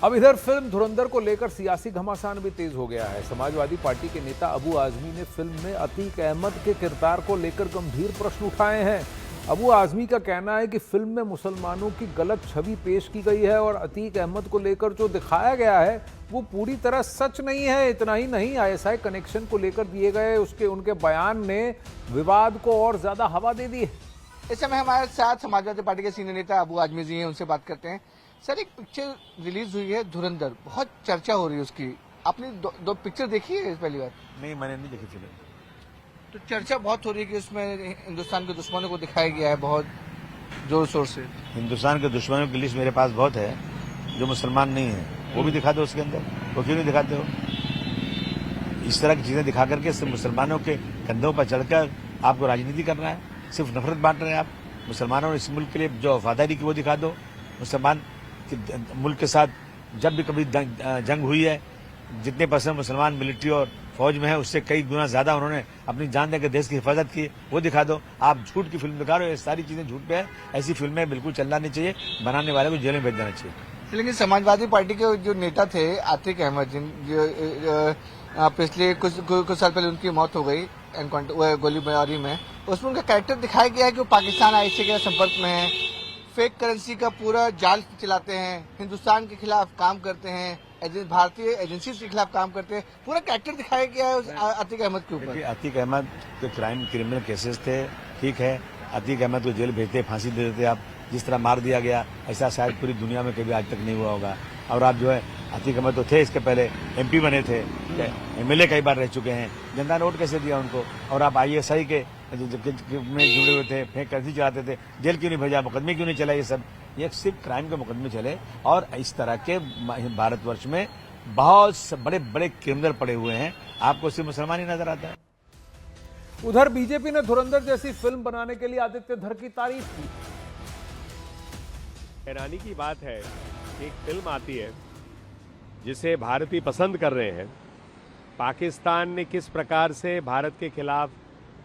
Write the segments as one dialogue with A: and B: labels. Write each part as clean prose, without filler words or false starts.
A: अब इधर फिल्म धुरंधर को लेकर सियासी घमासान भी तेज हो गया है। समाजवादी पार्टी के नेता अबू आजमी ने फिल्म में अतीक अहमद के किरदार को लेकर गंभीर प्रश्न उठाए हैं। अबू आजमी का कहना है कि फिल्म में मुसलमानों की गलत छवि पेश की गई है और अतीक अहमद को लेकर जो दिखाया गया है वो पूरी तरह सच नहीं है। इतना ही नहीं, आईएसआई कनेक्शन को लेकर दिए गए उनके बयान ने विवाद को और ज्यादा हवा दे दी है।
B: इस समय हमारे साथ समाजवादी पार्टी के सीनियर नेता अबू आजमी जी हैं, उनसे बात करते हैं। सर, एक पिक्चर रिलीज हुई है धुरंधर, बहुत चर्चा हो रही है उसकी। आपने दो पिक्चर देखी है पहली बार?
C: नहीं, मैंने नहीं देखी फिल्म।
B: तो चर्चा बहुत हो रही है कि उसमें हिंदुस्तान के दुश्मनों को दिखाया गया है बहुत जोर शोर से।
C: हिंदुस्तान के दुश्मनों की लिस्ट मेरे पास बहुत है, जो मुसलमान नहीं है वो भी दिखा दो उसके अंदर। वो क्यों नहीं दिखाते हो? इस तरह की चीजें दिखा करके सिर्फ मुसलमानों के कंधों पर चढ़कर आपको राजनीति करना है, सिर्फ नफरत बांट रहे हैं आप। मुसलमानों ने इस मुल्क के लिए जो वफादारी की वो दिखा दो। मुसलमान मुल्क के साथ जब भी कभी जंग हुई है, जितने परसेंट मुसलमान मिलिट्री और फौज में है उससे कई गुना ज्यादा उन्होंने अपनी जान देकर देश की हिफाजत की, वो दिखा दो। आप झूठ की फिल्म दिखा रहे हो, ये सारी चीजें झूठ पे है। ऐसी फिल्में बिल्कुल चलना नहीं चाहिए, बनाने वाले को जेल में भेज देना चाहिए।
B: लेकिन समाजवादी पार्टी के जो नेता थे आतिक अहमद, जो पिछले कुछ साल पहले उनकी मौत हो गई गोलीबारी में, उसमें उनका कैरेक्टर दिखाया गया है कि वो पाकिस्तान आईएसआई के संपर्क में है, फेक करेंसी का पूरा जाल चलाते हैं, हिंदुस्तान के खिलाफ काम करते हैं, भारतीय एजेंसी के खिलाफ काम करते हैं। पूरा कैरेक्टर दिखाया गया है अतीक अहमद के ऊपर।
C: अतीक अहमद के क्रिमिनल केसेस थे, ठीक है। अतीक अहमद को जेल भेजते, फांसी दे देते। आप जिस तरह मार दिया गया, ऐसा शायद पूरी दुनिया में कभी आज तक नहीं हुआ होगा। और आप जो है, अतीक अहमद तो थे, इसके पहले एमपी बने थे, एमएलए कई बार रह चुके हैं। जनता ने वोट कैसे दिया उनको? और आप आईएसआई के में जुड़े हुए थे, फेक करेंसी चलाते थे, जेल क्यों नहीं भेजा? मुकदमे क्यों नहीं चला? ये सब ये सिर्फ क्राइम के मुकदमे चले। और इस तरह के भारतवर्ष में बहुत बड़े बड़े क्रिमिनल पड़े हुए हैं, आपको सिर्फ मुसलमान ही नजर आता है।
A: उधर बीजेपी ने धुरंधर जैसी फिल्म बनाने के लिए आदित्य धर की तारीफ की।
D: हैरानी की बात है कि एक फिल्म आती है जिसे भारतीय पसंद कर रहे हैं। पाकिस्तान ने किस प्रकार से भारत के खिलाफ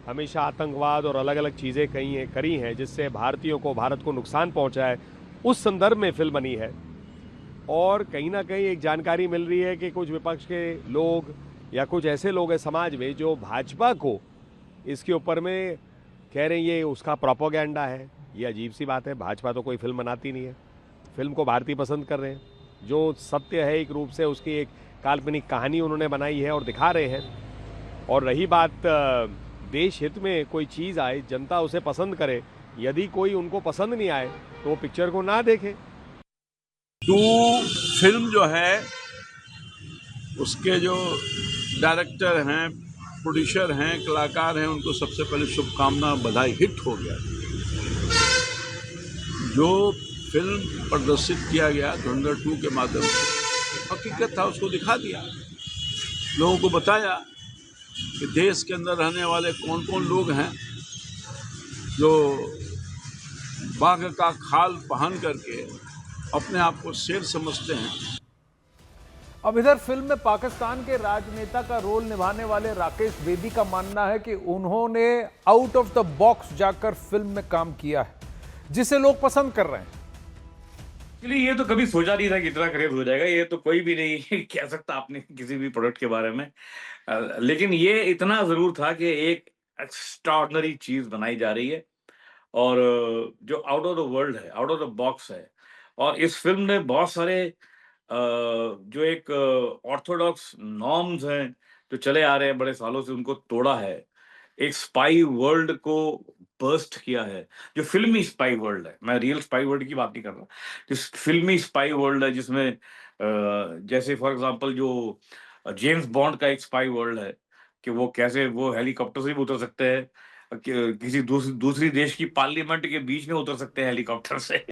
D: हमेशा आतंकवाद और अलग अलग चीज़ें करी हैं जिससे भारतीयों को, भारत को नुकसान पहुंचा है, उस संदर्भ में फिल्म बनी है। और कहीं ना कहीं एक जानकारी मिल रही है कि कुछ विपक्ष के लोग या कुछ ऐसे लोग हैं समाज में जो भाजपा को इसके ऊपर में कह रहे हैं ये उसका प्रोपेगेंडा है। ये अजीब सी बात है। भाजपा तो कोई फिल्म बनाती नहीं है, फिल्म को भारतीय पसंद कर रहे हैं। जो सत्य है एक रूप से उसकी एक काल्पनिक कहानी उन्होंने बनाई है और दिखा रहे हैं। और रही बात देश हित में कोई चीज़ आए, जनता उसे पसंद करे, यदि कोई उनको पसंद नहीं आए तो वो पिक्चर को ना देखे।
E: टू फिल्म जो है उसके जो डायरेक्टर हैं, प्रोड्यूसर हैं, कलाकार हैं, उनको सबसे पहले शुभकामना, बधाई। हिट हो गया। जो फिल्म प्रदर्शित किया गया धुरंधर 2 के माध्यम से हकीकत था, उसको दिखा दिया, लोगों को बताया कि देश के अंदर रहने वाले कौन कौन लोग हैं जो बाघ का खाल पहन करके अपने आप को शेर समझते हैं।
A: अब इधर फिल्म में पाकिस्तान के राजनेता का रोल निभाने वाले राकेश बेदी का मानना है कि उन्होंने आउट ऑफ द बॉक्स जाकर फिल्म में काम किया है, जिसे लोग पसंद कर रहे हैं।
F: ये तो कभी सोचा नहीं था कि इतना क्रेज हो जाएगा। ये तो कोई भी नहीं कह सकता आपने किसी भी प्रोडक्ट के बारे में। लेकिन ये इतना जरूर था कि एक एक्स्ट्राऑर्डिनरी चीज बनाई जा रही है और जो आउट ऑफ द वर्ल्ड है, आउट ऑफ द बॉक्स है। और इस फिल्म ने बहुत सारे जो एक ऑर्थोडॉक्स नॉर्म्स हैं जो चले आ रहे हैं बड़े सालों से, उनको तोड़ा है। एक स्पाई वर्ल्ड को बर्स्ट किया है, जो फिल्मी स्पाई वर्ल्ड है। मैं रियल स्पाई वर्ल्ड की बात नहीं कर रहा, जो फिल्मी स्पाई वर्ल्ड है जिसमें जैसे फॉर एग्जांपल जो जेम्स बॉन्ड का एक स्पाई वर्ल्ड है कि वो कैसे वो हेलीकॉप्टर से भी उतर सकते हैं, किसी दूसरी देश की पार्लियामेंट के बीच में उतर सकते हैं हेलीकॉप्टर से।